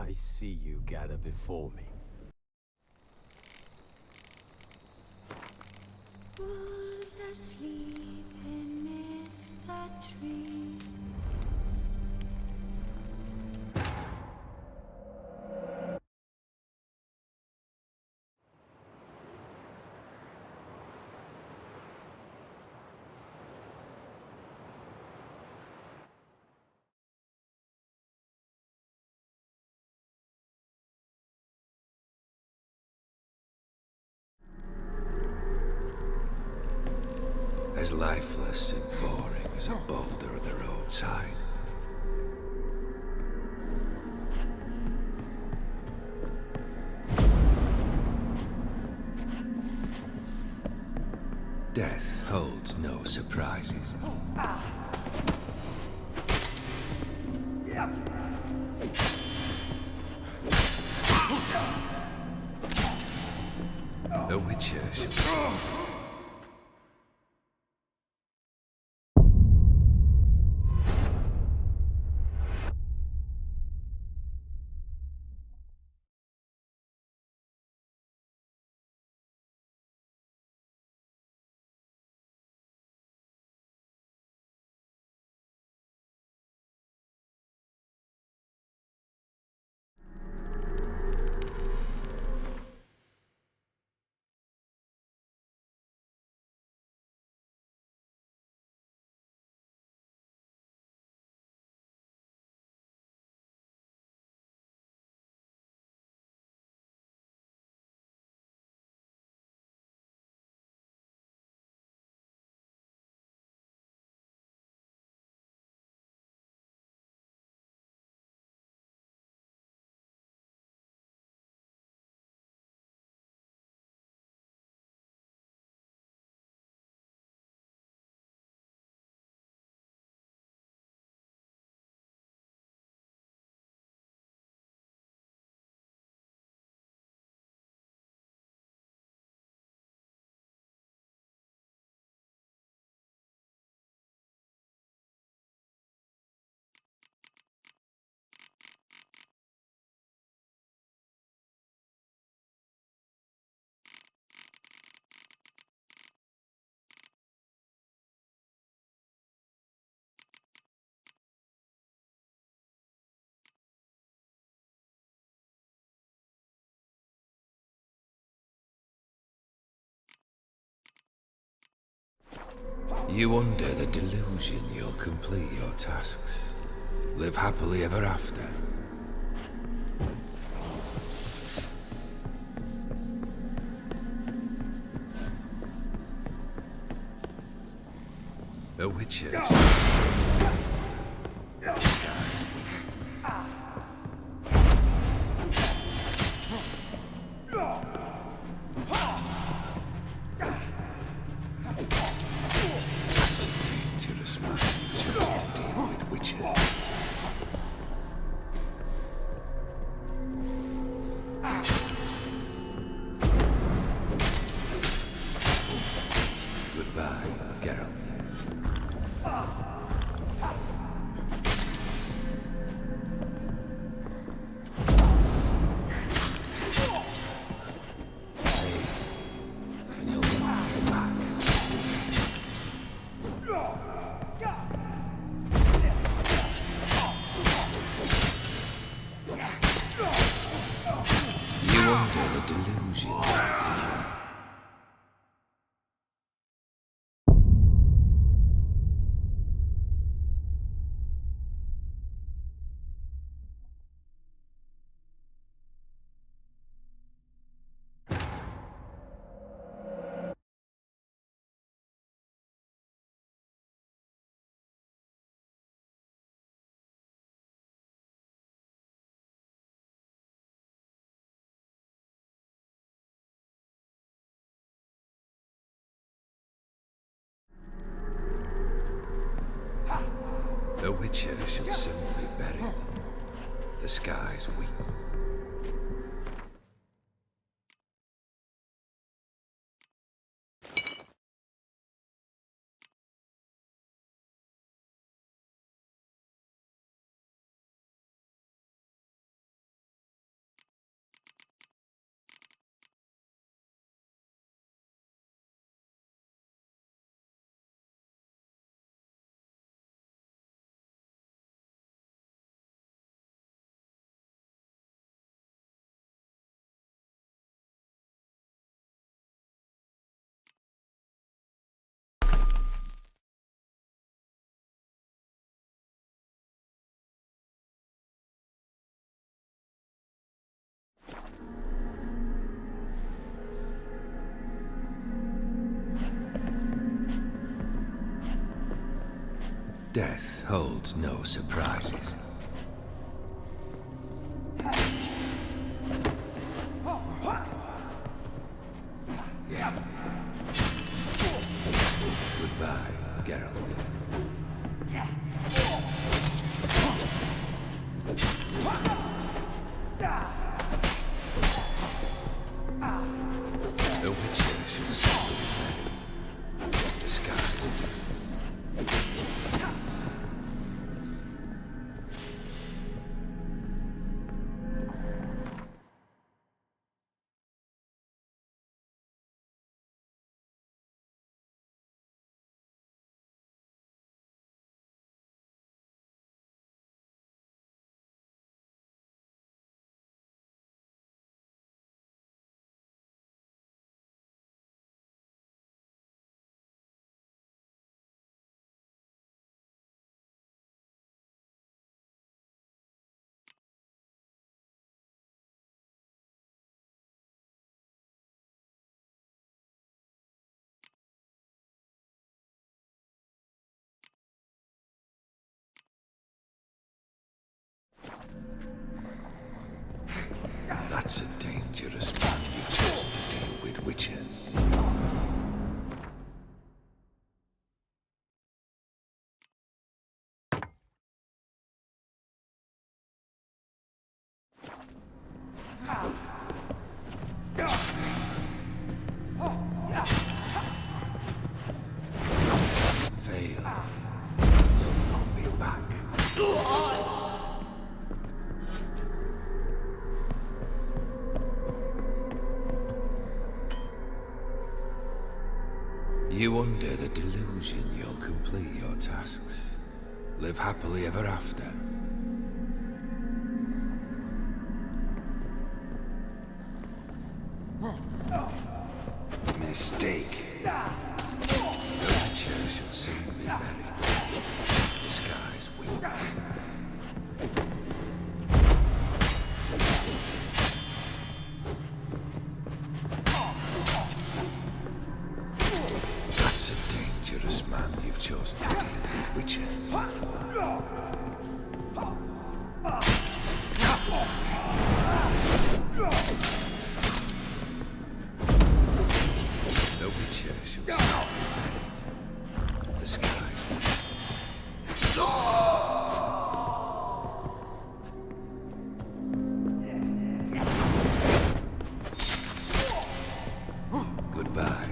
I see you gather before me. Wolves asleep amidst the trees. As lifeless and boring as a boulder at the roadside. Death holds no surprises. A witcher shall You under the delusion you'll complete your tasks. Live happily ever after. A witcher. Disguise. That's a dangerous man who chosen to deal with witches. Goodbye, Geralt. Under the delusion. The witcher shall soon be buried. The skies weep. Death holds no surprises. Goodbye, Geralt. The Witcher shall settle in disguise. That's a dangerous man you've chosen to deal with, Witcher. Fail. You'll not be back. You under the delusion you'll complete your tasks. Live happily ever after. Mistake. The Witcher shall soon be buried. Disguise will. That's a dangerous man you've chosen to deal with, Witcher. The Witcher shall soon be buried. Disguise will. Goodbye.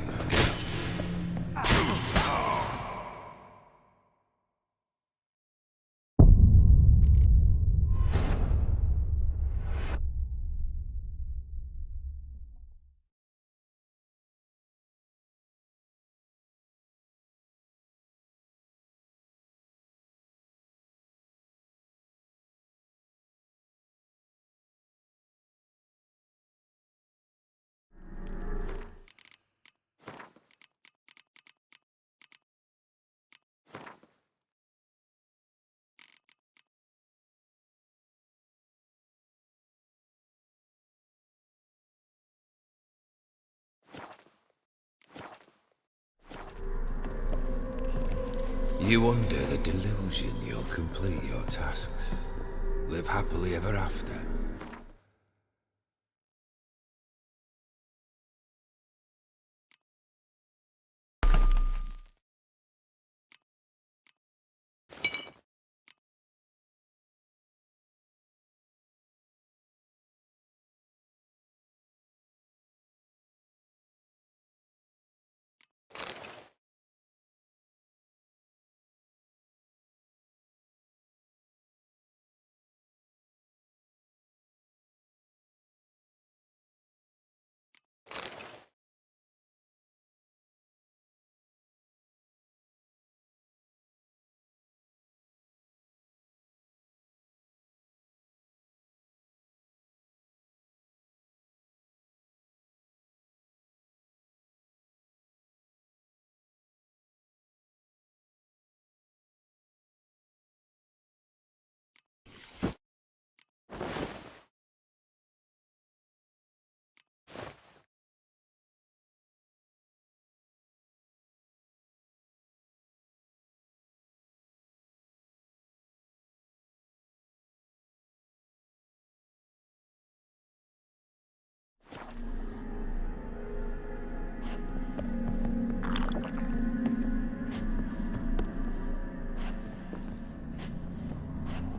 You under the delusion you'll complete your tasks. Live happily ever after.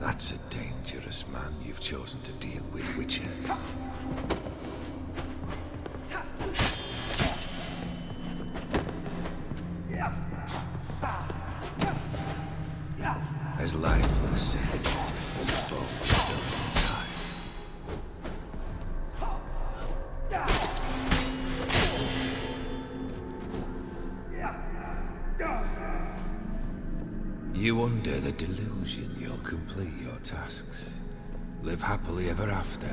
That's a dangerous man you've chosen to deal with, Witcher. As lifeless as a bone built on time. You under the delusion you'll complete your tasks. Live happily ever after.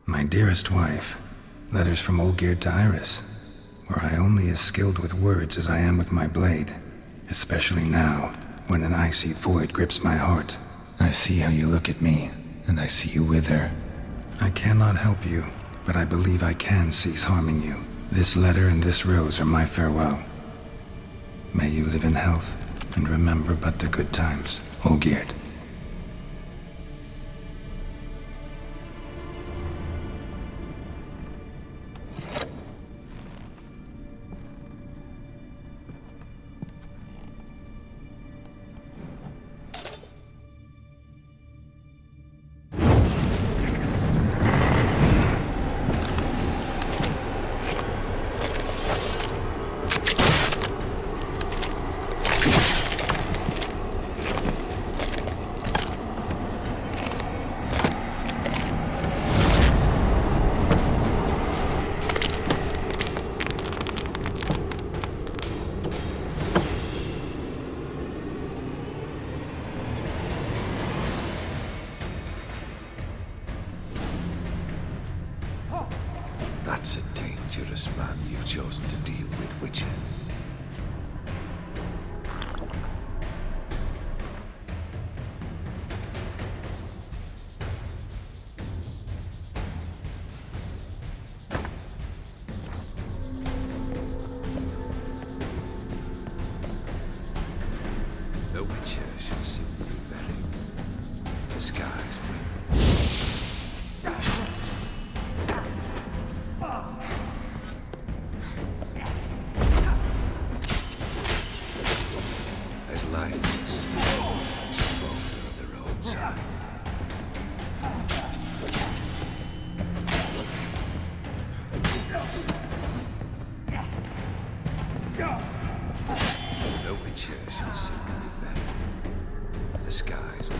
My dearest wife, letters from Olgierd to Iris, where I only as skilled with words as I am with my blade, especially now, when an icy void grips my heart. I see how you look at me, and I see you wither. I cannot help you, but I believe I can cease harming you. This letter and this rose are my farewell. May you live in health, and remember but the good times, Olgierd. That's a dangerous man you've chosen to deal with, Witcher. The Witcher should soon be buried. The skies will. As lifeless as a boulder on the roadside. The Witcher shall soon be buried. The skies will.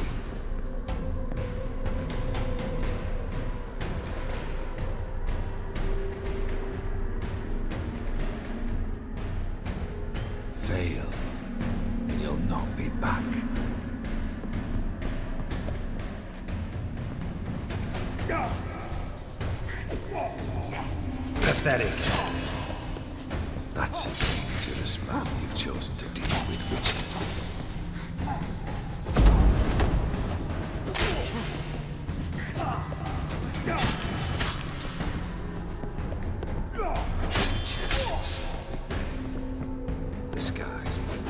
Fail, and you'll not be back. Pathetic. That's a dangerous man you've chosen to deal with, Witcher. The skies will.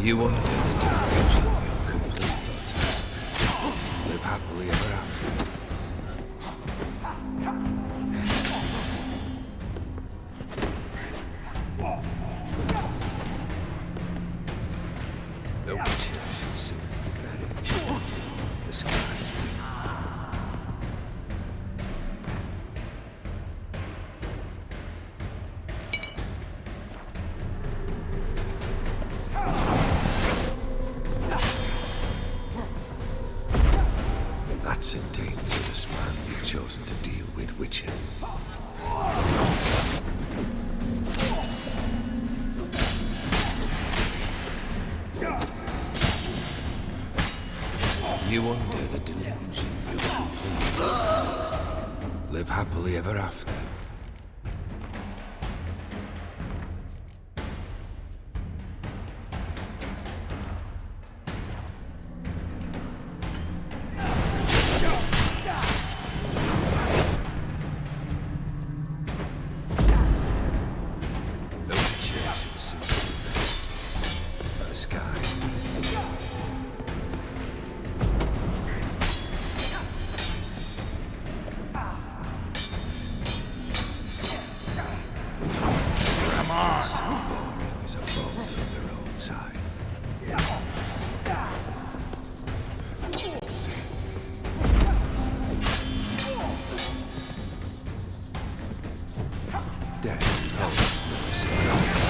You undo the delusion you'll complete your tasks. Live happily ever after. The witcher shall soon be buried. The skies will. That's a dangerous man you've chosen to deal with, Witcher. You under the delusion you'll complete your tasks. Live happily ever after. The witcher shall soon be buried. The skies is a boulder on the roadside. Death holds no surprise.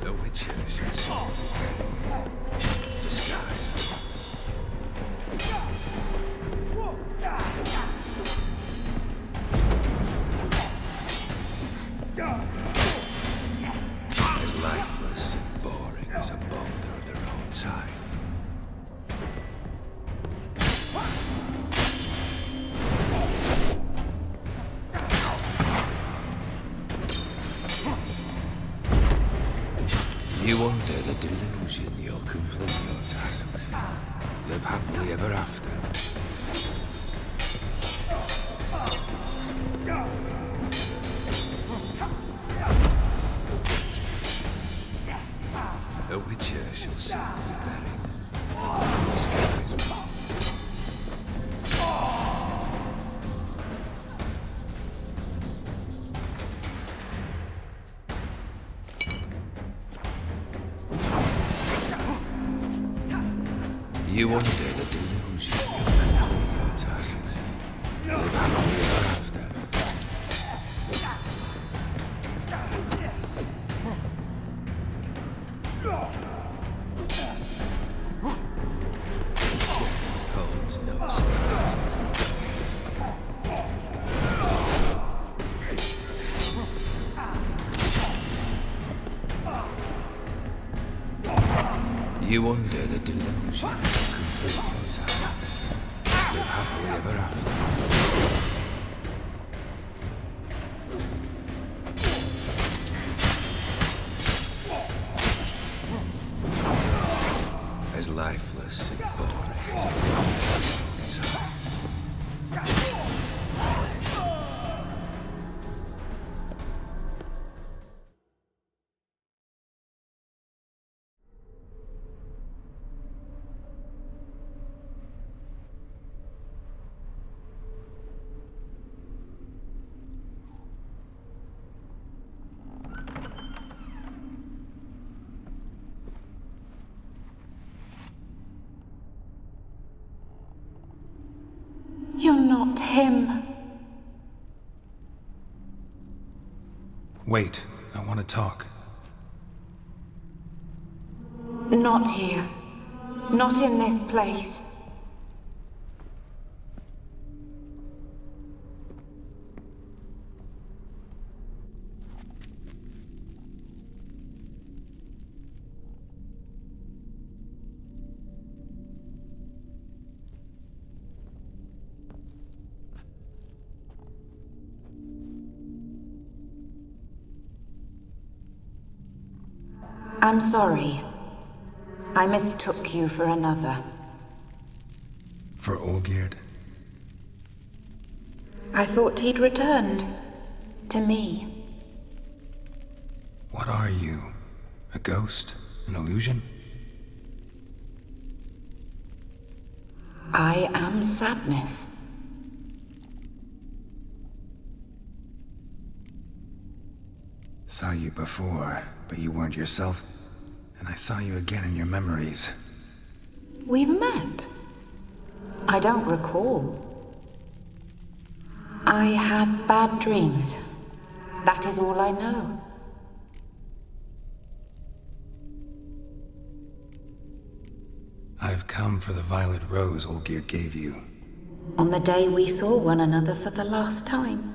The witcher shall soon be buried. Disguised. As lifeless and boring as a boulder of the roadside. You under the delusion you'll complete your tasks. Live happily ever after. The witcher shall soon be buried. The skies will. You under the delusion you'll complete your tasks. Live happily ever after. Holds no surprises. You under the delusion you'll complete your tasks. Live happily ever after. As lifeless and boring as a boulder inside. You're not him. Wait, I want to talk. Not here. Not in this place. I'm sorry. I mistook you for another. For Olgierd? I thought he'd returned. To me. What are you? A ghost? An illusion? I am sadness. Saw you before, but you weren't yourself. And I saw you again in your memories. We've met. I don't recall. I had bad dreams. That is all I know. I've come for the violet rose Olgierd gave you. On the day we saw one another for the last time,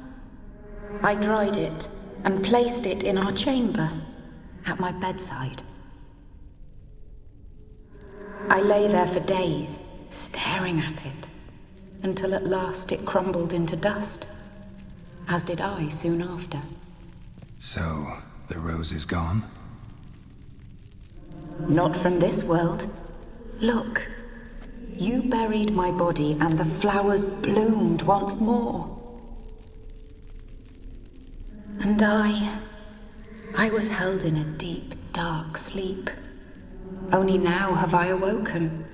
I dried it and placed it in our chamber, at my bedside. I lay there for days, staring at it, until at last it crumbled into dust, as did I soon after. So, the rose is gone? Not from this world. Look, you buried my body and the flowers bloomed once more. And I was held in a deep, dark sleep. Only now have I awoken,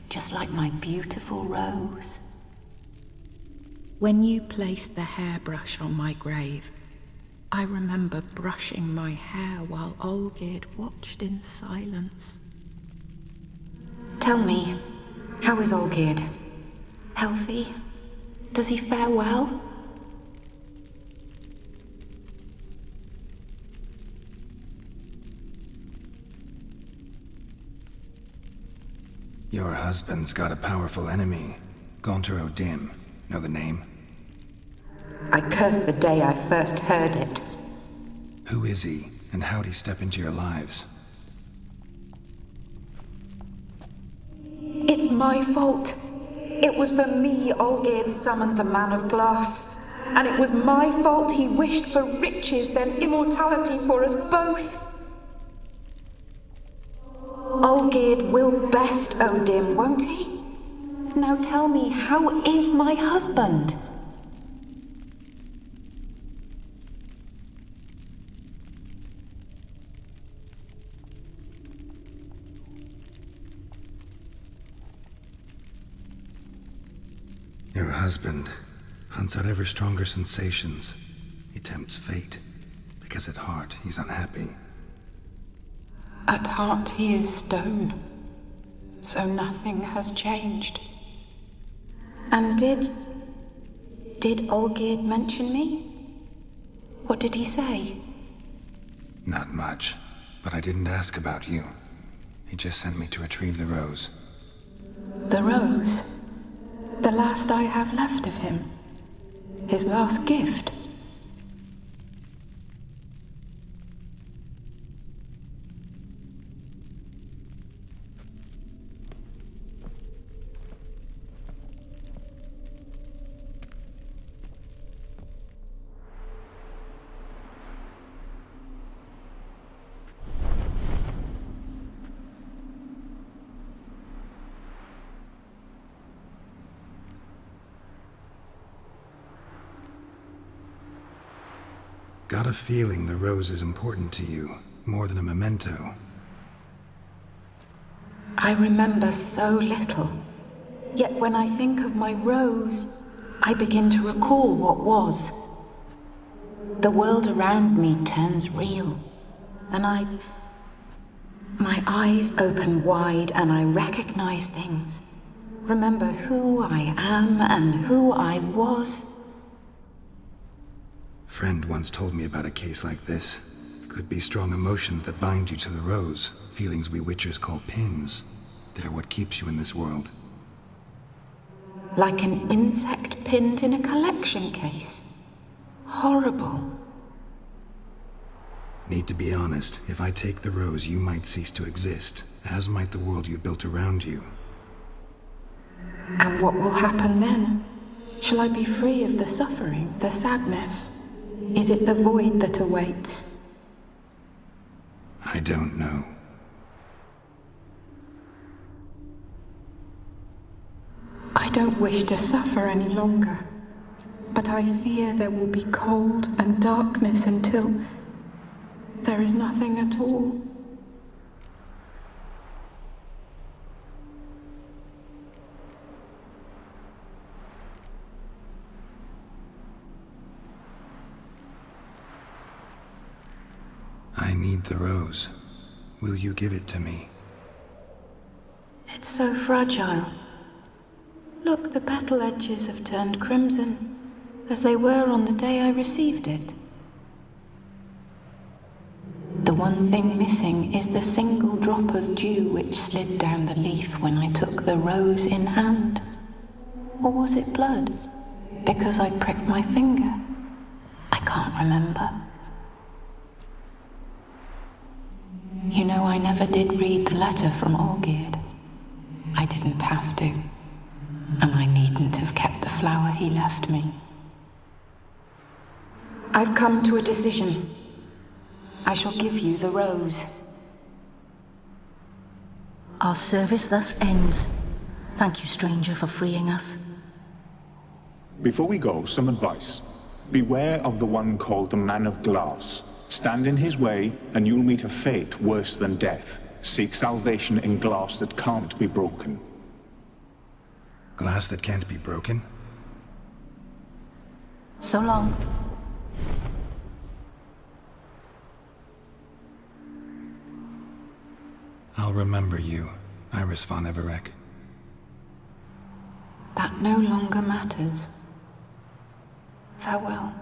just like my beautiful rose. When you placed the hairbrush on my grave, I remember brushing my hair while Olgierd watched in silence. Tell me, how is Olgierd? Healthy? Does he fare well? Your husband's got a powerful enemy. Gaunter O'Dim. Know the name? I curse the day I first heard it. Who is he, and how'd he step into your lives? It's my fault. It was for me Olgierd summoned the Man of Glass. And it was my fault he wished for riches, then immortality for us both. Olgierd will best O'Dim, won't he? Now tell me, how is my husband? Your husband hunts out ever stronger sensations. He tempts fate, because at heart he's unhappy. At heart he is stone, so nothing has changed. And did Olgierd mention me? What did he say? Not much, but I didn't ask about you. He just sent me to retrieve the rose. The rose? The last I have left of him? His last gift? Got a feeling the rose is important to you, more than a memento. I remember so little. Yet when I think of my rose, I begin to recall what was. The world around me turns real, and my eyes open wide and I recognize things. Remember who I am and who I was. Friend once told me about a case like this. Could be strong emotions that bind you to the rose, feelings we witchers call pins. They're what keeps you in this world. Like an insect pinned in a collection case. Horrible. Need to be honest, if I take the rose, you might cease to exist, as might the world you built around you. And what will happen then? Shall I be free of the suffering, the sadness? Is it the void that awaits? I don't know. I don't wish to suffer any longer. but I fear there will be cold and darkness until there is nothing at all. I need the rose. Will you give it to me? It's so fragile. Look, the petal edges have turned crimson, as they were on the day I received it. The one thing missing is the single drop of dew which slid down the leaf when I took the rose in hand. Or was it blood? Because I pricked my finger. I can't remember. You know, I never did read the letter from OC'd. I didn't have to. And I needn't have kept the flower he left me. I've come to a decision. I shall give you the rose. Our service thus ends. Thank you, stranger, for freeing us. Before we go, some advice. Beware of the one called the Man of Glass. Stand in his way, and you'll meet a fate worse than death. Seek salvation in glass that can't be broken. Glass that can't be broken? So long. I'll remember you, Iris von Everec. That no longer matters. Farewell.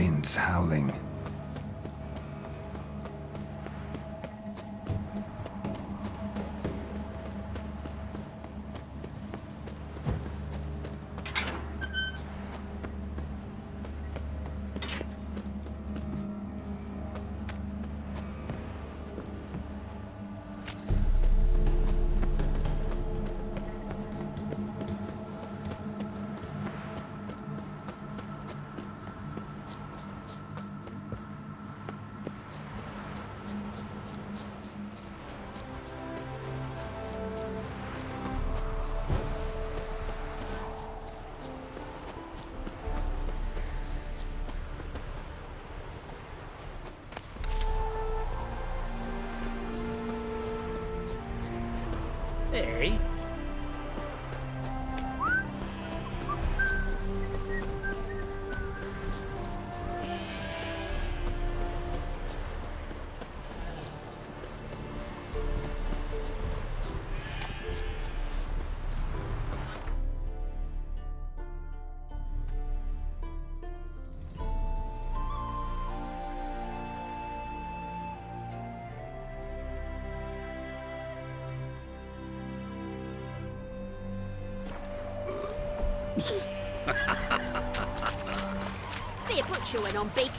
winds howling. Hey? Beer put chewing on, Big.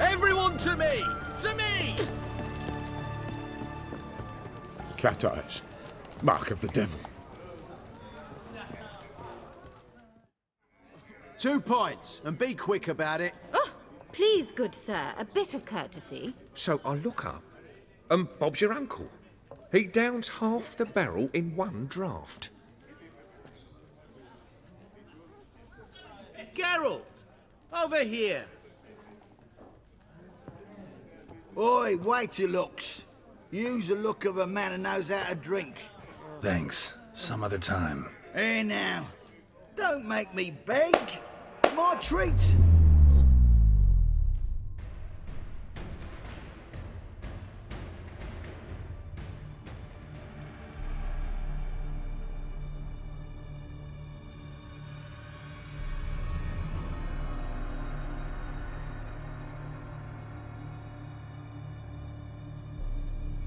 Everyone to me! To me! Cat eyes. Mark of the devil. 2 points, and be quick about it. Oh, please, good sir, a bit of courtesy. So I look up, and Bob's your uncle. He downs half the barrel in one draught. Geralt, over here. Oi, wait your looks. Use the look of a man who knows how to drink. Thanks. Some other time. Here now. Don't make me beg. My treat.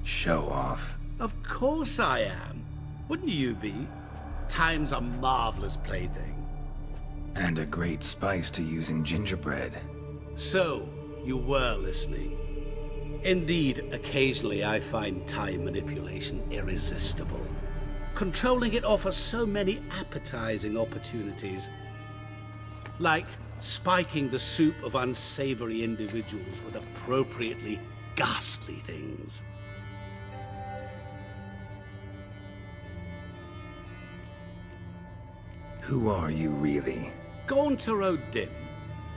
Show off. Of course I am. Wouldn't you be? Time's a marvelous plaything. And a great spice to use in gingerbread. So, you were listening. Indeed, occasionally I find time manipulation irresistible. Controlling it offers so many appetizing opportunities. Like spiking the soup of unsavory individuals with appropriately ghastly things. Who are you really? Gauntero Dim,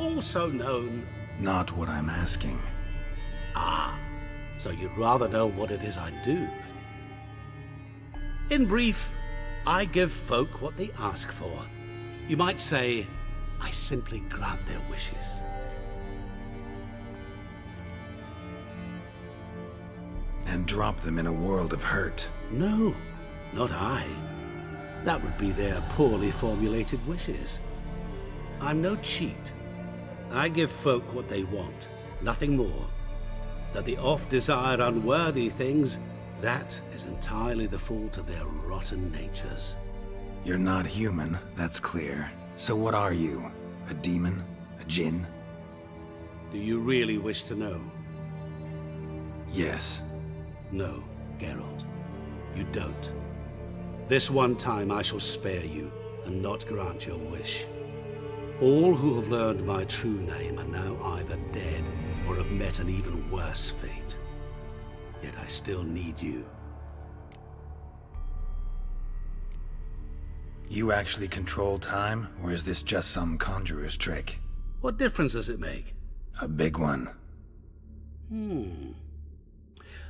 also known... Not what I'm asking. Ah, so you'd rather know what it is I do. In brief, I give folk what they ask for. You might say, I simply grant their wishes. And drop them in a world of hurt. No, not I. That would be their poorly formulated wishes. I'm no cheat. I give folk what they want, nothing more. That the oft-desired unworthy things, that is entirely the fault of their rotten natures. You're not human, that's clear. So what are you? A demon? A djinn? Do you really wish to know? Yes. No, Geralt. You don't. This one time I shall spare you, and not grant your wish. All who have learned my true name are now either dead, or have met an even worse fate. Yet I still need you. You actually control time, or is this just some conjurer's trick? What difference does it make? A big one.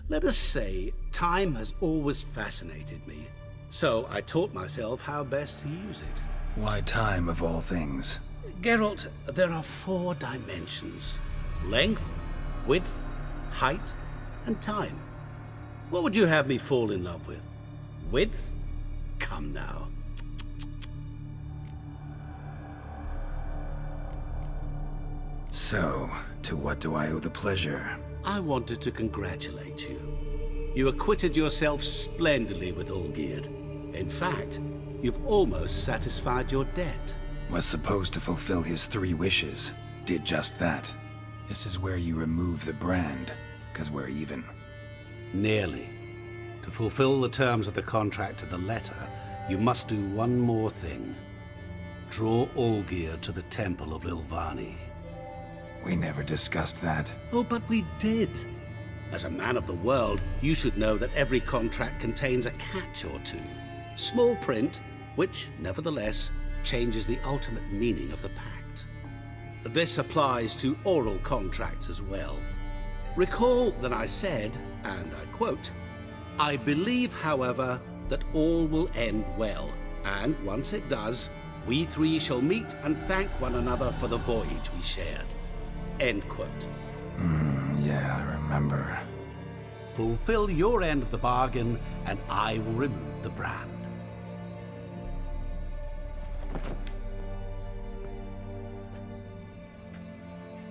Let us say time has always fascinated me, so I taught myself how best to use it. Why time, of all things? Geralt, there are 4 dimensions. Length, width, height, and time. What would you have me fall in love with? Width? Come now. So, to what do I owe the pleasure? I wanted to congratulate you. You acquitted yourself splendidly with Olgierd. In fact, you've almost satisfied your debt. Was supposed to fulfill his 3 wishes. Did just that. This is where you remove the brand, 'cause we're even. Nearly. To fulfill the terms of the contract to the letter, you must do one more thing. Draw Olgierd to the Temple of Lilvani. We never discussed that. Oh, but we did. As a man of the world, you should know that every contract contains a catch or two. Small print, which, nevertheless, changes the ultimate meaning of the pact. This applies to oral contracts as well. Recall that I said, and I quote, "I believe, however, that all will end well, and once it does, we 3 shall meet and thank one another for the voyage we shared." End quote. Yeah, I remember. Fulfill your end of the bargain, and I will remove the brand.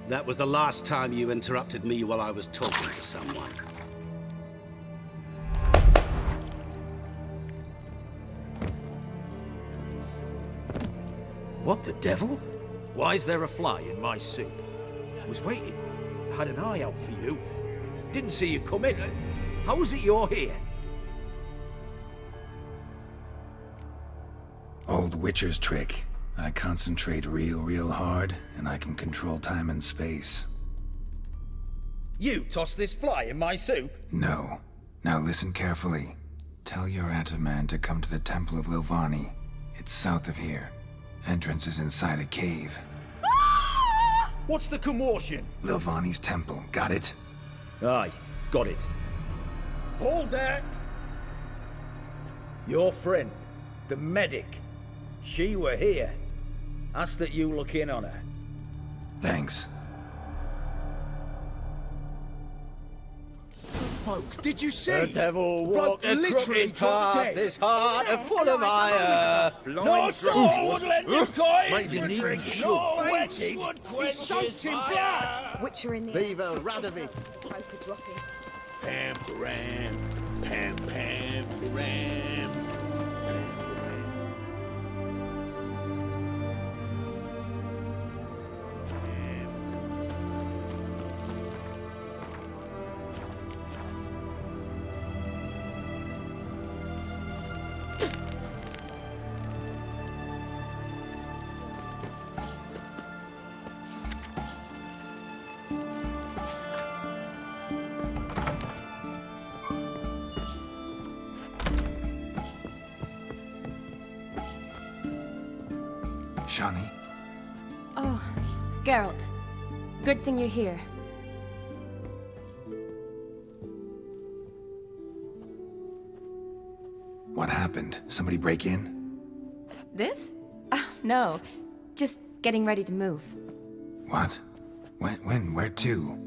That was the last time you interrupted me while I was talking to someone. What the devil? Why is there a fly in my soup? Was waiting. Had an eye out for you. Didn't see you come in. How is it you're here? Old Witcher's trick. I concentrate real hard, and I can control time and space. You tossed this fly in my soup? No. Now listen carefully. Tell your Ataman to come to the Temple of Lilvani. It's south of here. Entrance is inside a cave. What's the commotion? Lilvani's temple, got it? Aye, got it. Hold there! Your friend, the medic. She were here. Ask that you look in on her. Thanks. Folk, did you see? The devil walked a crooked path, his heart full of ire. No soul would lend you coin! Might be needing No wench would quench his soaked in blood! Witcher in the Viva Radovid! poker dropping. Pam Param, Pam Pam Param. Shani? Oh, Geralt. Good thing you're here. What happened? Somebody break in? This? No. Just getting ready to move. What? When? Where to?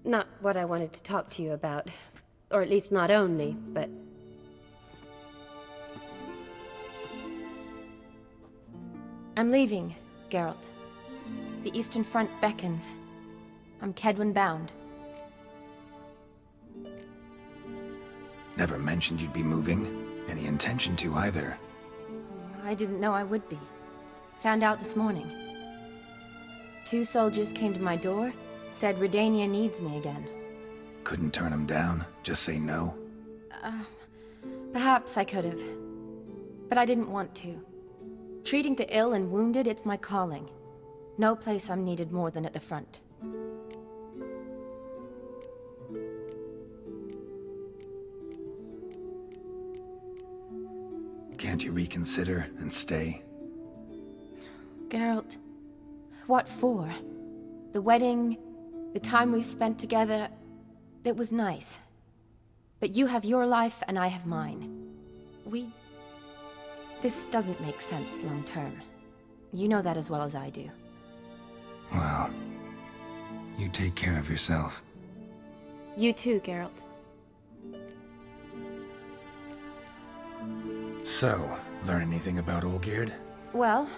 Not what I wanted to talk to you about. Or at least not only, but... I'm leaving, Geralt. The Eastern Front beckons. I'm Kedwin bound. Never mentioned you'd be moving. Any intention to either. I didn't know I would be. Found out this morning. 2 soldiers came to my door, said Redania needs me again. Couldn't turn them down? Just say no? Perhaps I could have. But I didn't want to. Treating the ill and wounded, it's my calling. No place I'm needed more than at the front. Can't you reconsider and stay? Geralt, what for? The wedding, the time we've spent together, it was nice. But you have your life and I have mine. This doesn't make sense long term. You know that as well as I do. Well, you take care of yourself. You too, Geralt. So, learn anything about Olgierd? Well,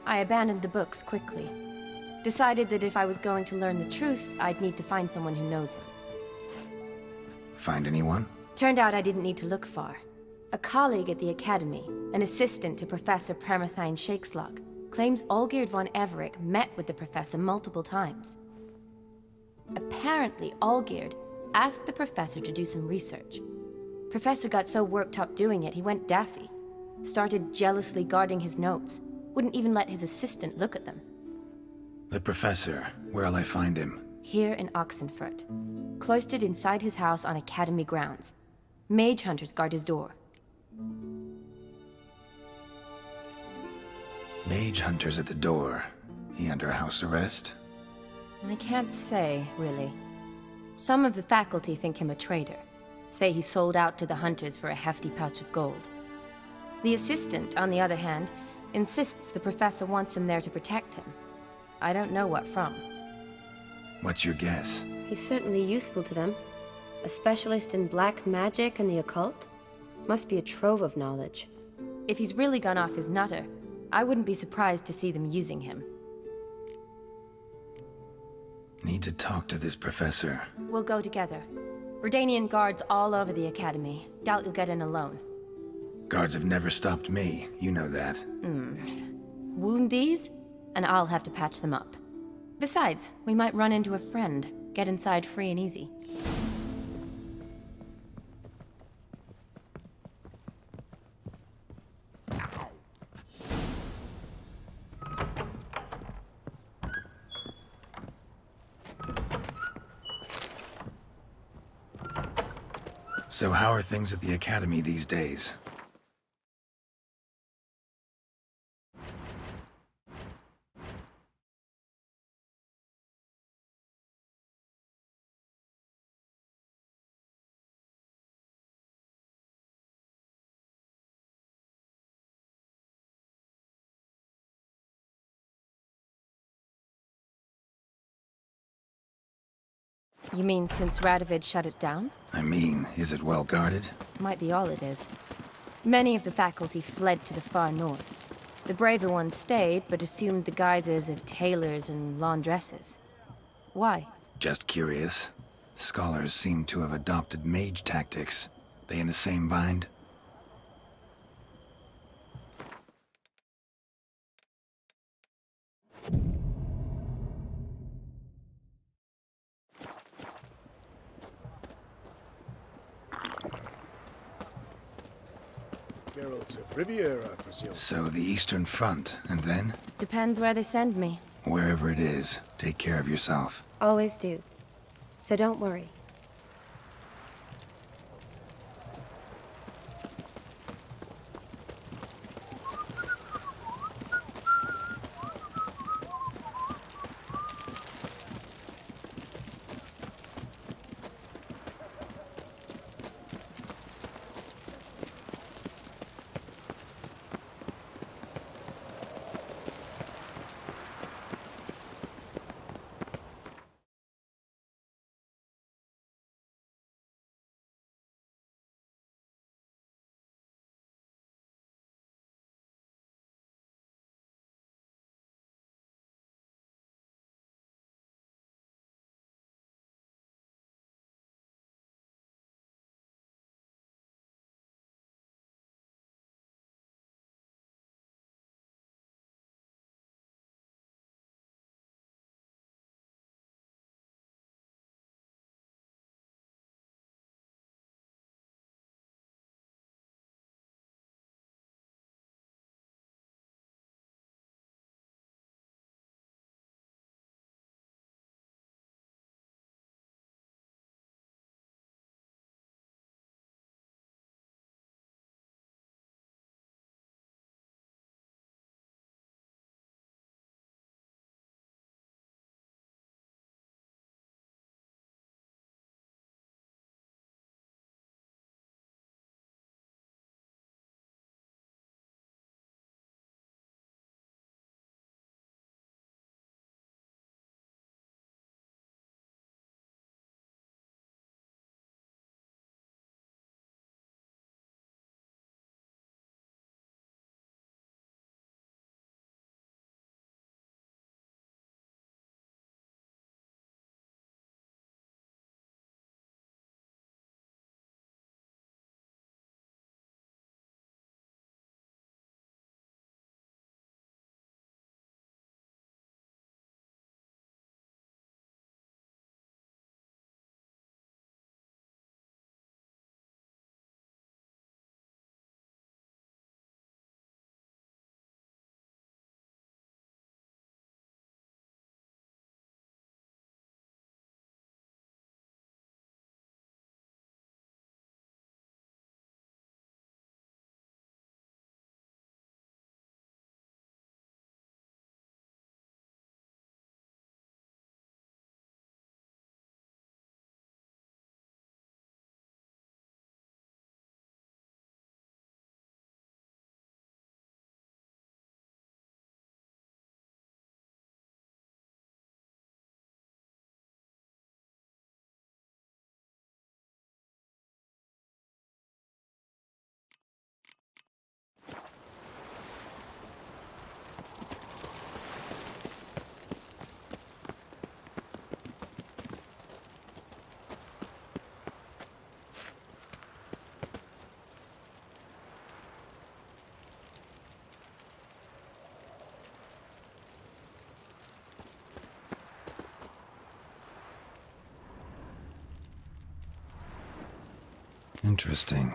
I abandoned the books quickly. Decided that if I was going to learn the truth, I'd need to find someone who knows him. Find anyone? Turned out I didn't need to look far. A colleague at the Academy, an assistant to Professor Permathine Shakeslog, claims Olgierd von Everec met with the professor multiple times. Apparently, Olgierd asked the professor to do some research. Professor got so worked up doing it, he went daffy. Started jealously guarding his notes. Wouldn't even let his assistant look at them. The professor, where'll I find him? Here in Oxenfurt. Cloistered inside his house on Academy grounds. Mage hunters guard his door. Mage hunters at the door. He under house arrest? I can't say, really. Some of the faculty think him a traitor. Say he sold out to the hunters for a hefty pouch of gold. The assistant, on the other hand, insists the professor wants him there to protect him. I don't know what from. What's your guess? He's certainly useful to them. A specialist in black magic and the occult? Must be a trove of knowledge. If he's really gone off his nutter, I wouldn't be surprised to see them using him. Need to talk to this professor. We'll go together. Redanian guards all over the Academy. Doubt you'll get in alone. Guards have never stopped me, you know that. Wound these, and I'll have to patch them up. Besides, we might run into a friend. Get inside free and easy. So how are things at the Academy these days? You mean since Radovid shut it down? I mean, is it well guarded? Might be all it is. Many of the faculty fled to the far north. The braver ones stayed, but assumed the guises of tailors and laundresses. Why? Just curious. Scholars seem to have adopted mage tactics. They in the same bind? Geralt of Riviera, I presume. So the Eastern Front, and then? Depends where they send me. Wherever it is, take care of yourself. Always do. So don't worry. Interesting.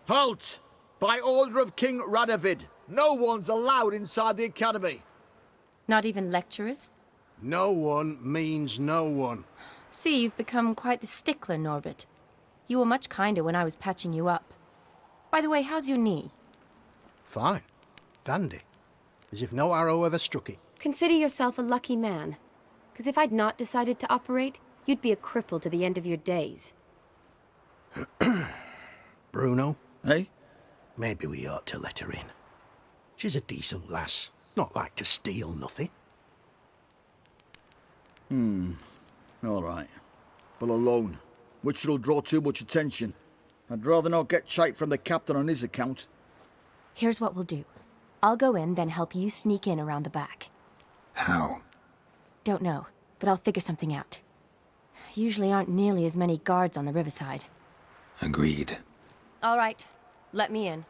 Halt! By order of King Radovid, no one's allowed inside the academy. Not even lecturers? No one means no one. See, you've become quite the stickler, Norbert. You were much kinder when I was patching you up. By the way, how's your knee? Fine. Dandy. As if no arrow ever struck it. Consider yourself a lucky man. Because if I'd not decided to operate, you'd be a cripple to the end of your days. Bruno, eh? Maybe we ought to let her in. She's a decent lass. Not like to steal nothing. All right. But alone, which will draw too much attention. I'd rather not get shite from the captain on his account. Here's what we'll do. I'll go in, then help you sneak in around the back. How? Don't know, but I'll figure something out. Usually aren't nearly as many guards on the riverside. Agreed. All right, let me in.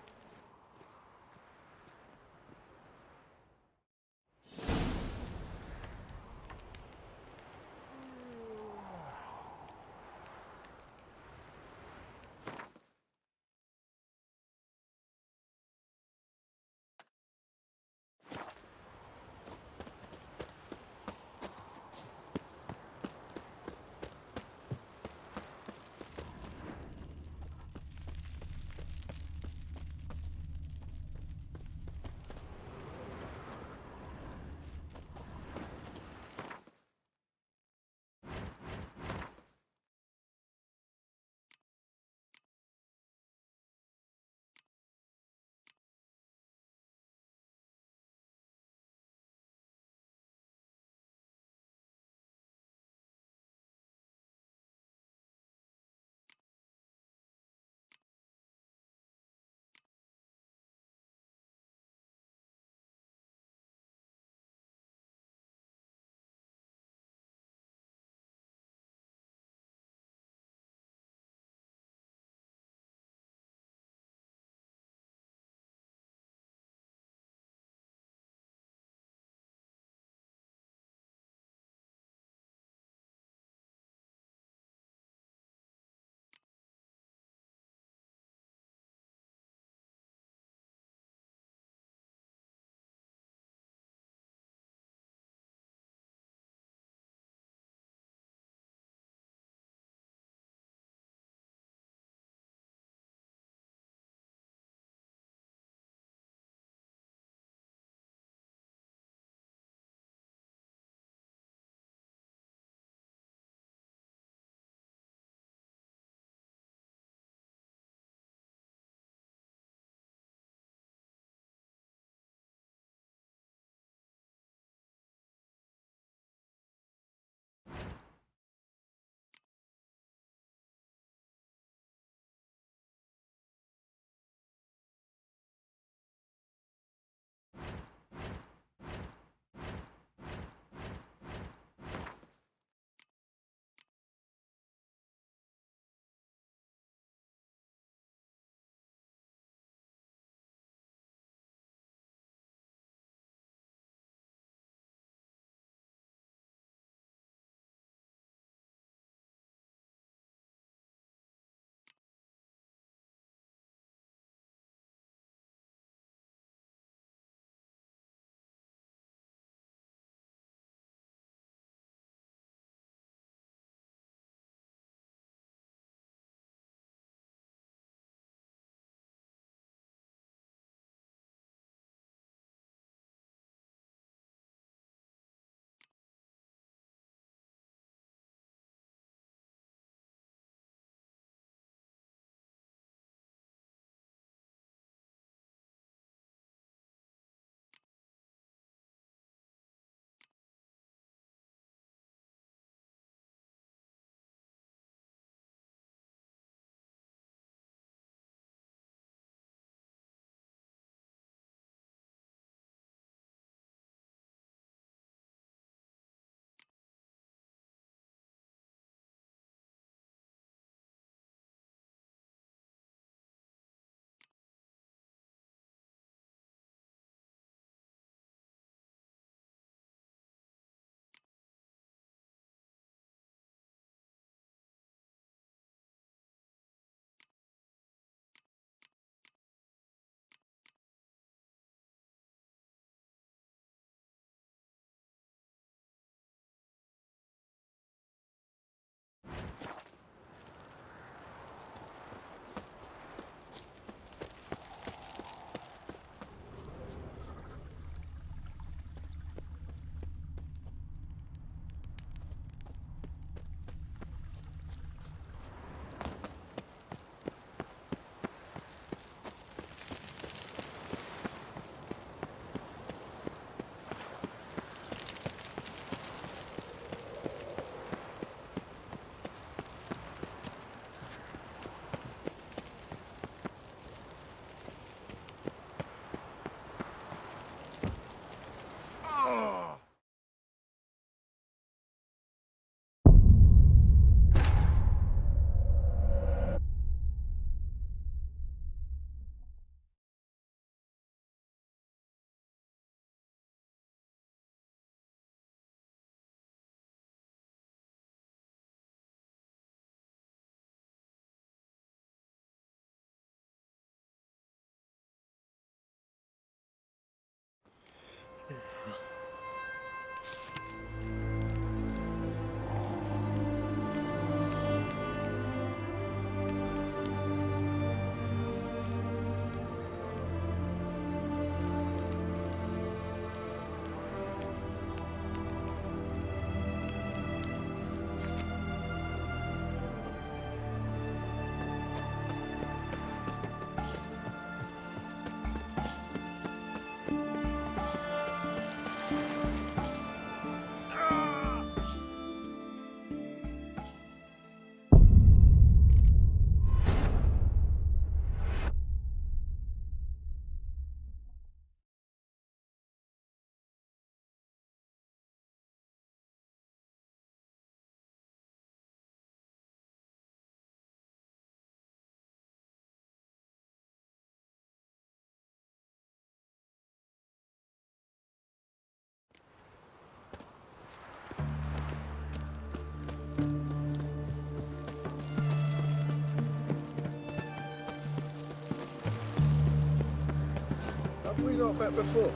we not met before?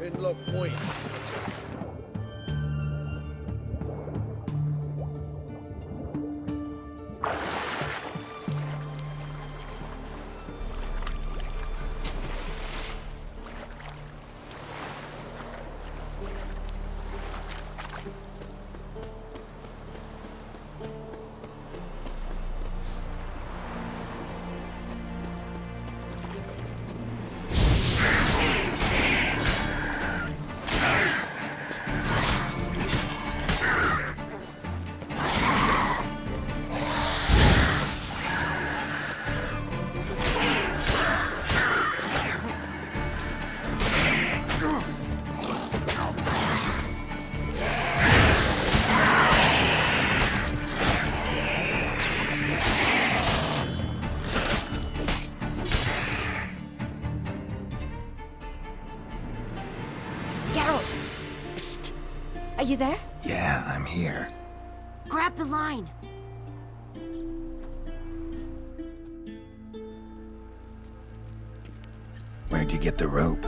In Lock Point. Are you there? Yeah, I'm here. Grab the line. Where'd you get the rope?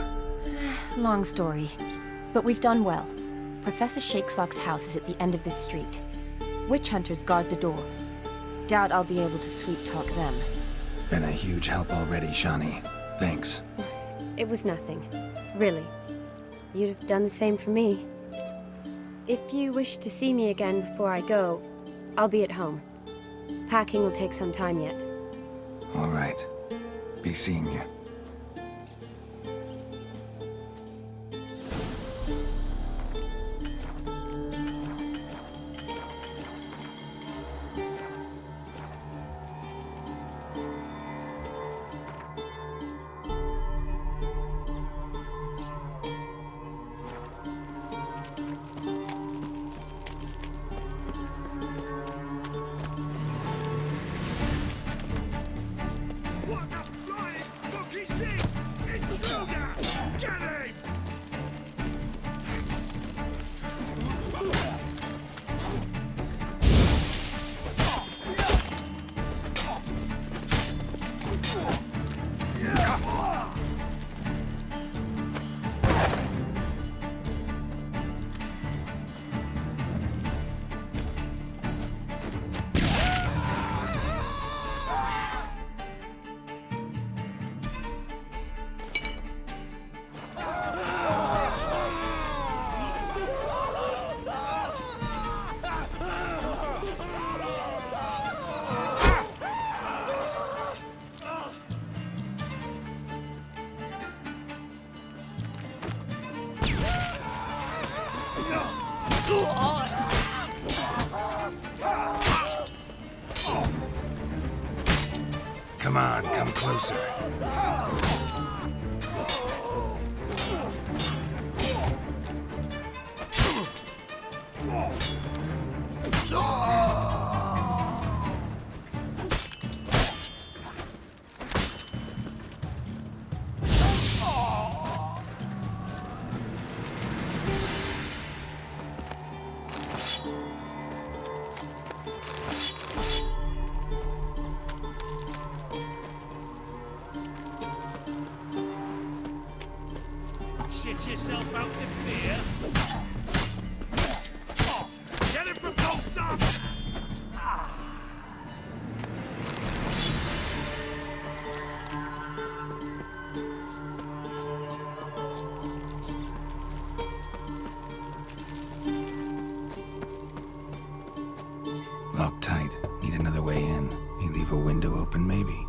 Long story, but we've done well. Professor Shakesock's house is at the end of this street. Witch hunters guard the door. Doubt I'll be able to sweet-talk them. Been a huge help already, Shani. Thanks. It was nothing. Really. You'd have done the same for me. If you wish to see me again before I go, I'll be at home. Packing will take some time yet. All right. Be seeing you. Come on, come closer. Shit yourself out in fear? Get it from both sides! Locked tight. Need another way in. You leave a window open, maybe?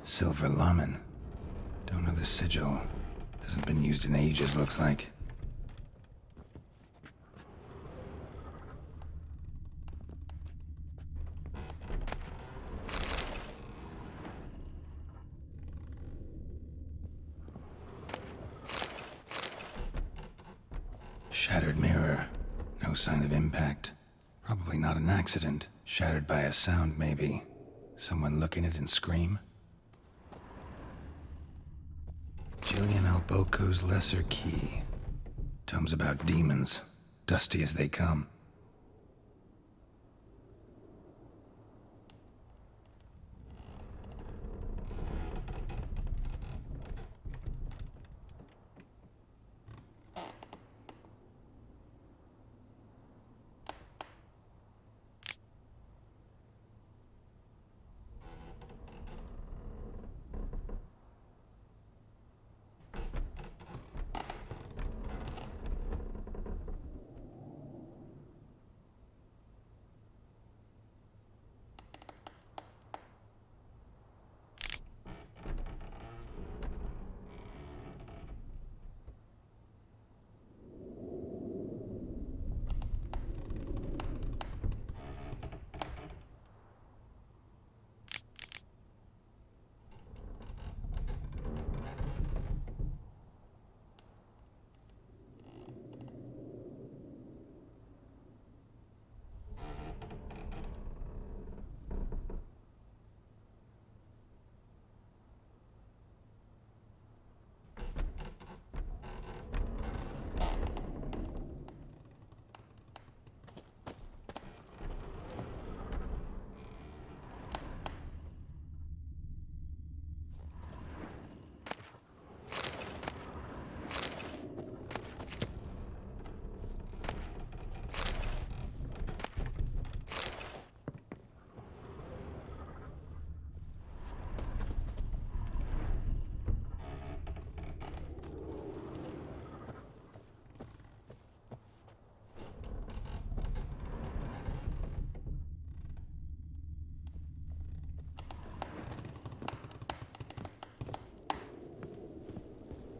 Silver Lamen. Don't know the sigil. Hasn't been used in ages, looks like. Shattered mirror. No sign of impact. Probably not an accident. Shattered by a sound, maybe. Someone look in it and scream? Jillian Alboco's Lesser Key. Tomes about demons. Dusty as they come.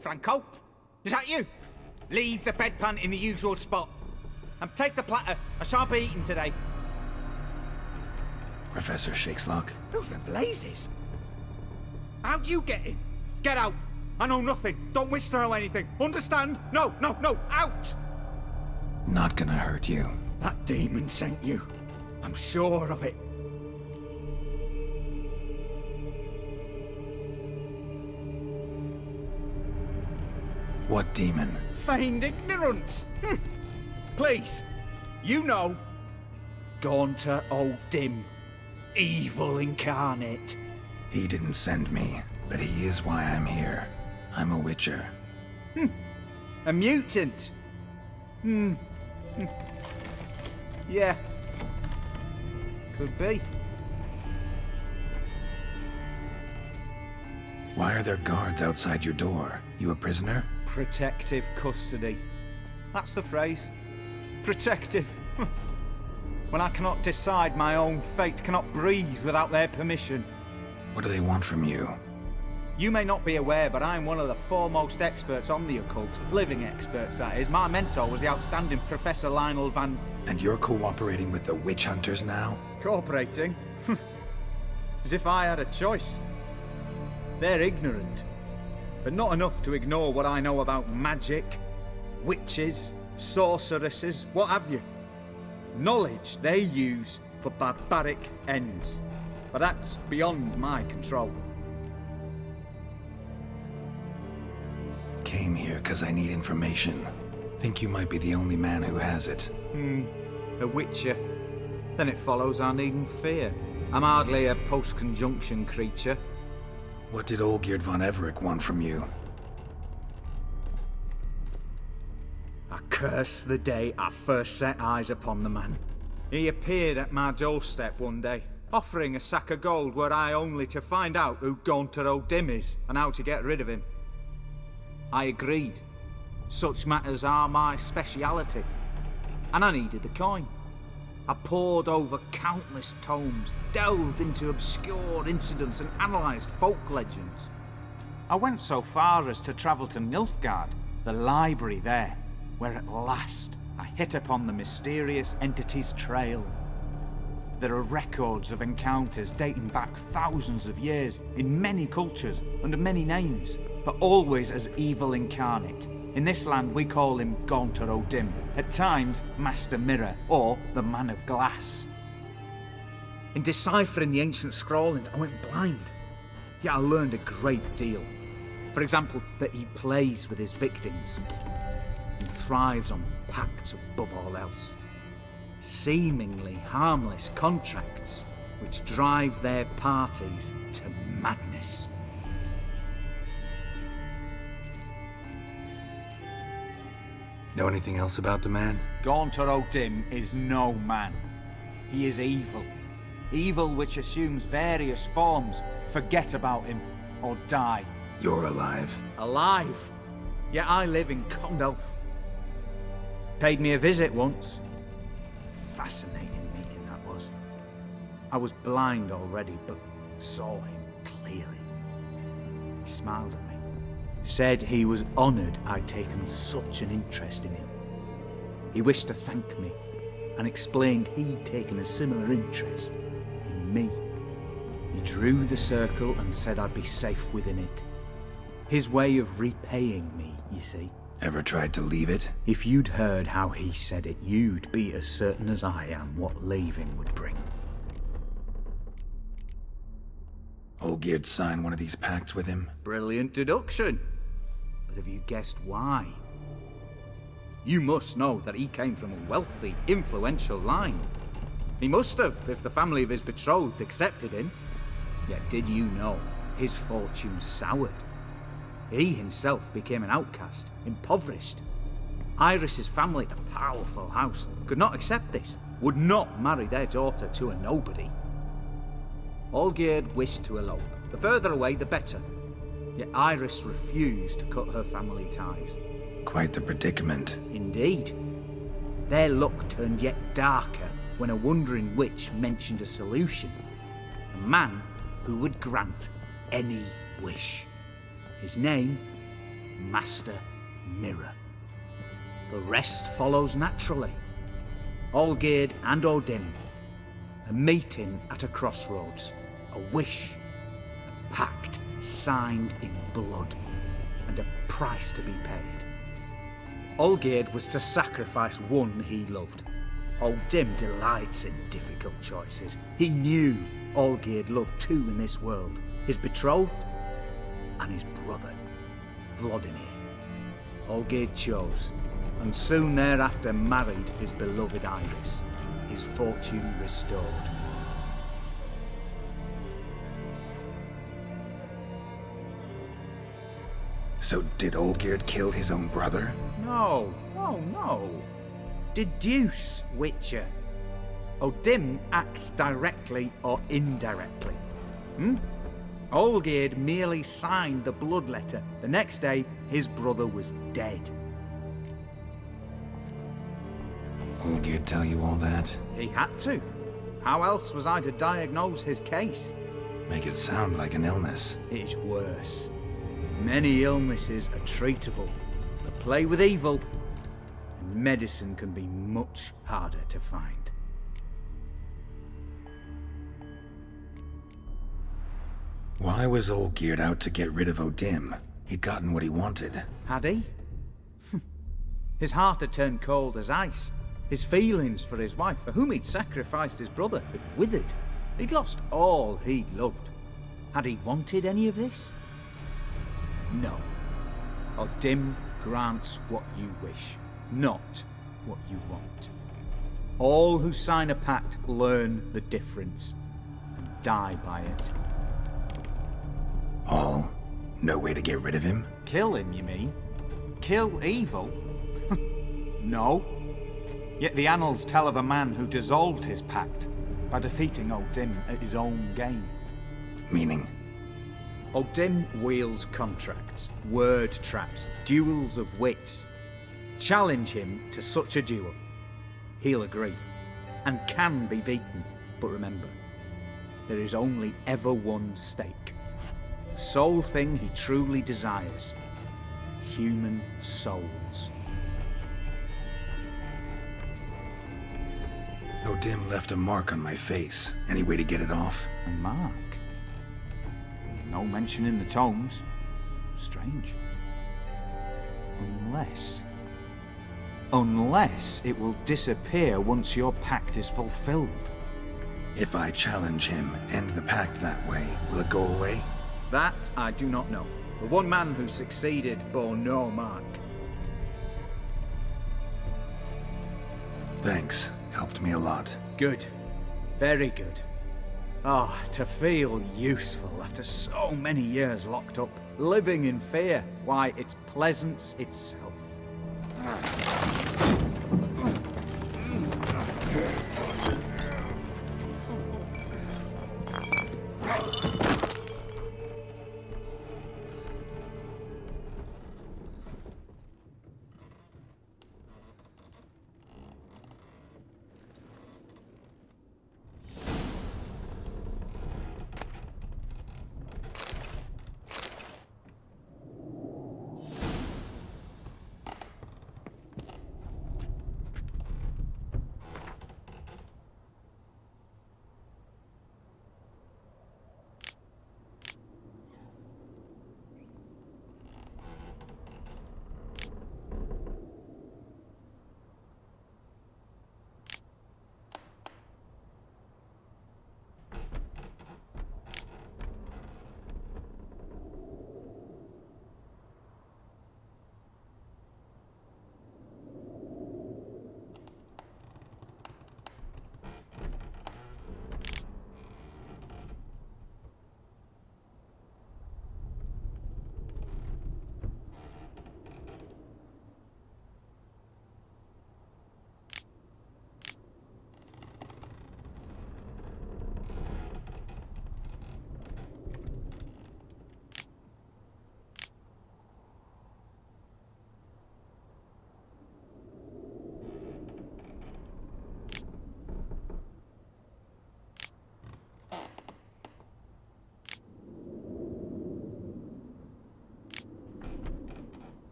Franco? Is that you? Leave the bedpan in the usual spot. And take the platter. I shan't be eating today. Professor Shakeslock? Who the blazes? How'd you get in? Get out. I know nothing. Don't wish to know anything. Understand? No, no, no. Out! Not gonna hurt you. That demon sent you. I'm sure of it. What demon? Feigned ignorance. Please. You know. Gaunter O'Dim. Evil incarnate. He didn't send me, but he is why I'm here. I'm a witcher. A mutant. Yeah. Could be. Why are there guards outside your door? You a prisoner? Protective custody. That's the phrase. Protective. When I cannot decide my own fate, cannot breathe without their permission. What do they want from you? You may not be aware, but I'm one of the foremost experts on the occult. Living experts, that is. My mentor was the outstanding Professor Lionel Van... And you're cooperating with the witch hunters now? Cooperating? As if I had a choice. They're ignorant. But not enough to ignore what I know about magic, witches, sorceresses, what have you. Knowledge they use for barbaric ends. But that's beyond my control. Came here because I need information. Think you might be the only man who has it. A witcher. Then it follows I needn't fear. I'm hardly a post-conjunction creature. What did Olgierd von Everec want from you? I curse the day I first set eyes upon the man. He appeared at my doorstep one day, offering a sack of gold were I only to find out who Gaunter O'Dim is and how to get rid of him. I agreed. Such matters are my speciality. And I needed the coin. I pored over countless tomes, delved into obscure incidents and analysed folk legends. I went so far as to travel to Nilfgaard, the library there, where at last I hit upon the mysterious entity's trail. There are records of encounters dating back thousands of years in many cultures under many names, but always as evil incarnate. In this land we call him Gaunter O'Dim, at times Master Mirror or the Man of Glass. In deciphering the ancient scrawlings I went blind, yet I learned a great deal. For example, that he plays with his victims and thrives on pacts above all else. Seemingly harmless contracts which drive their parties to madness. Know anything else about the man? Gaunter O'Dim is no man. He is evil. Evil which assumes various forms. Forget about him, or die. You're alive. Alive? Yet I live in Condalf. Paid me a visit once. Fascinating meeting that was. I was blind already, but saw him clearly. He smiled at me. Said he was honoured I'd taken such an interest in him. He wished to thank me, and explained he'd taken a similar interest in me. He drew the circle and said I'd be safe within it. His way of repaying me, you see. Ever tried to leave it? If you'd heard how he said it, you'd be as certain as I am what leaving would bring. Olgierd signed one of these pacts with him? Brilliant deduction. But have you guessed why? You must know that he came from a wealthy, influential line. He must have, if the family of his betrothed accepted him. Yet did you know his fortune soured? He himself became an outcast, impoverished. Iris's family, a powerful house, could not accept this, would not marry their daughter to a nobody. Olgierd wished to elope. The further away, the better. Yet Iris refused to cut her family ties. Quite the predicament. Indeed. Their luck turned yet darker when a wandering witch mentioned a solution. A man who would grant any wish. His name, Master Mirror. The rest follows naturally. Olgierd and O'Dim. A meeting at a crossroads. A wish. A pact signed in blood. And a price to be paid. Olgierd was to sacrifice one he loved. O'Dim delights in difficult choices. He knew Olgierd loved two in this world. His betrothed and his brother, Vladimir. Olgierd chose, and soon thereafter married his beloved Iris, his fortune restored. So did Olgierd kill his own brother? No. Deduce, Witcher. O'Dim acts directly or indirectly. Olgierd merely signed the blood letter. The next day, his brother was dead. Olgierd tell you all that? He had to. How else was I to diagnose his case? Make it sound like an illness. It's worse. Many illnesses are treatable, but play with evil, and medicine can be much harder to find. Why was Olgierd out to get rid of O'Dim? He'd gotten what he wanted. Had he? His heart had turned cold as ice. His feelings for his wife, for whom he'd sacrificed his brother, had withered. He'd lost all he'd loved. Had he wanted any of this? No. O'Dim grants what you wish, not what you want. All who sign a pact learn the difference and die by it. All? No way to get rid of him? Kill him, you mean? Kill evil? No. Yet the annals tell of a man who dissolved his pact by defeating O'Dim at his own game. Meaning? O'Dim wields contracts, word traps, duels of wits. Challenge him to such a duel. He'll agree. and can be beaten. But remember, there is only ever one stake. The sole thing he truly desires. Human souls. O'Dim left a mark on my face. Any way to get it off? A mark? No mention in the tomes. Strange. Unless it will disappear once your pact is fulfilled. If I challenge him, end the pact that way, will it go away? That I do not know. The one man who succeeded bore no mark. Thanks. Helped me a lot. Good. Very good. Ah, to feel useful after so many years locked up, living in fear. Why, it's pleasance itself.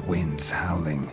winds howling.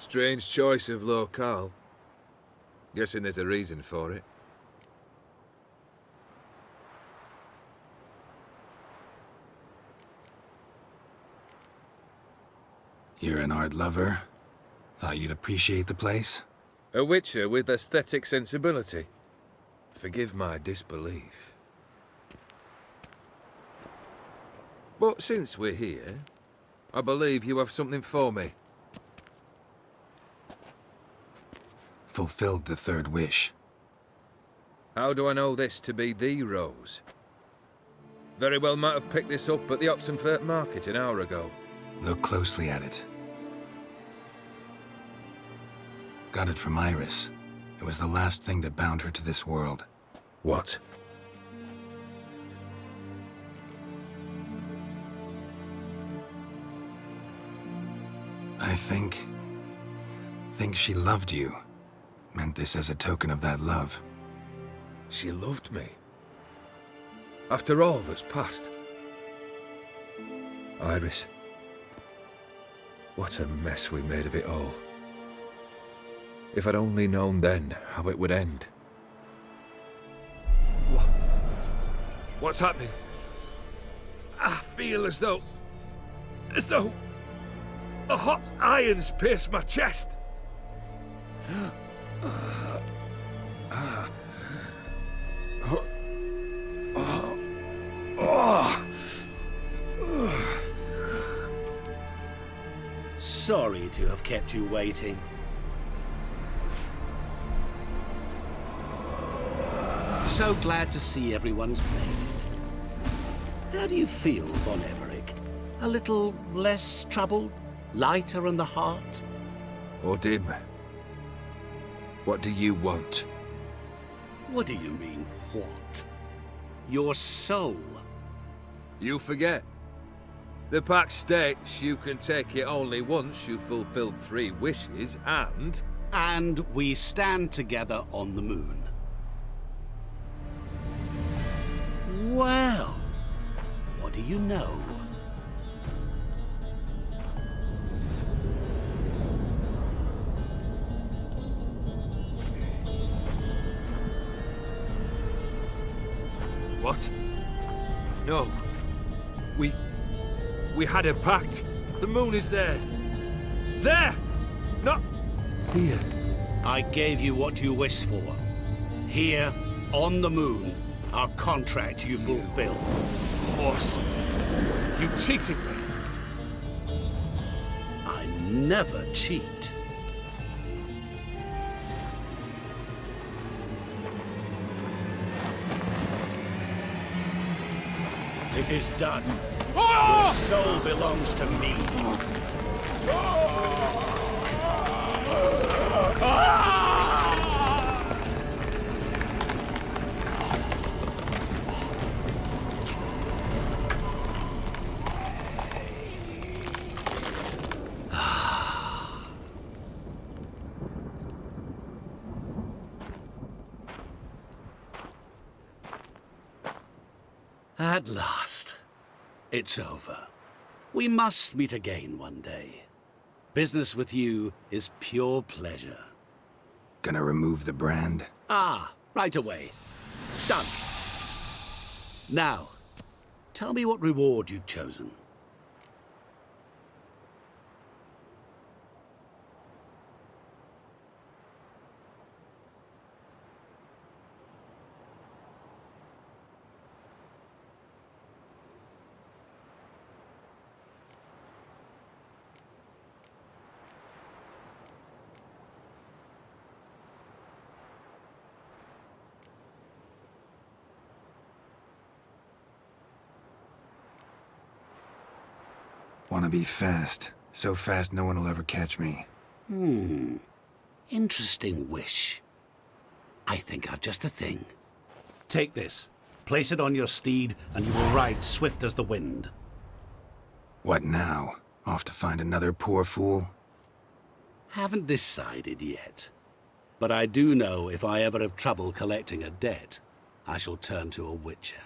Strange choice of locale. Guessing there's a reason for it. You're an art lover. Thought you'd appreciate the place? A witcher with aesthetic sensibility. Forgive my disbelief. But since we're here, I believe you have something for me. Fulfilled the third wish. How do I know this to be the rose? Very well might have picked this up at the Oxenfurt market an hour ago. Look closely at it. Got it from Iris. It was the last thing that bound her to this world. What? I think she loved you. Meant this as a token of that love. She loved me. After all that's passed. Iris. What a mess we made of it all. If I'd only known then how it would end. What's happening? I feel as though a hot iron's pierced my chest. Sorry to have kept you waiting. So glad to see everyone's made. How do you feel, Von Everett? A little less troubled? Lighter in the heart? Odim, what do you want? What do you mean, what? Your soul. You forget. The pact states you can take it only once you've fulfilled 3 wishes, and... And we stand together on the moon. Well, what do you know? What? No. We had a pact. The moon is there. There! Not here. I gave you what you wished for. Here, on the moon, our contract you fulfilled. Horse. You cheated me. I never cheat. It is done. Your soul belongs to me. At last, it's over. We must meet again one day. Business with you is pure pleasure. Gonna remove the brand? Ah, right away. Done. Now, tell me what reward you've chosen. Wanna be fast. So fast no one will ever catch me. Interesting wish. I think I've just the thing. Take this. Place it on your steed, and you will ride swift as the wind. What now? Off to find another poor fool? Haven't decided yet. But I do know if I ever have trouble collecting a debt, I shall turn to a witcher.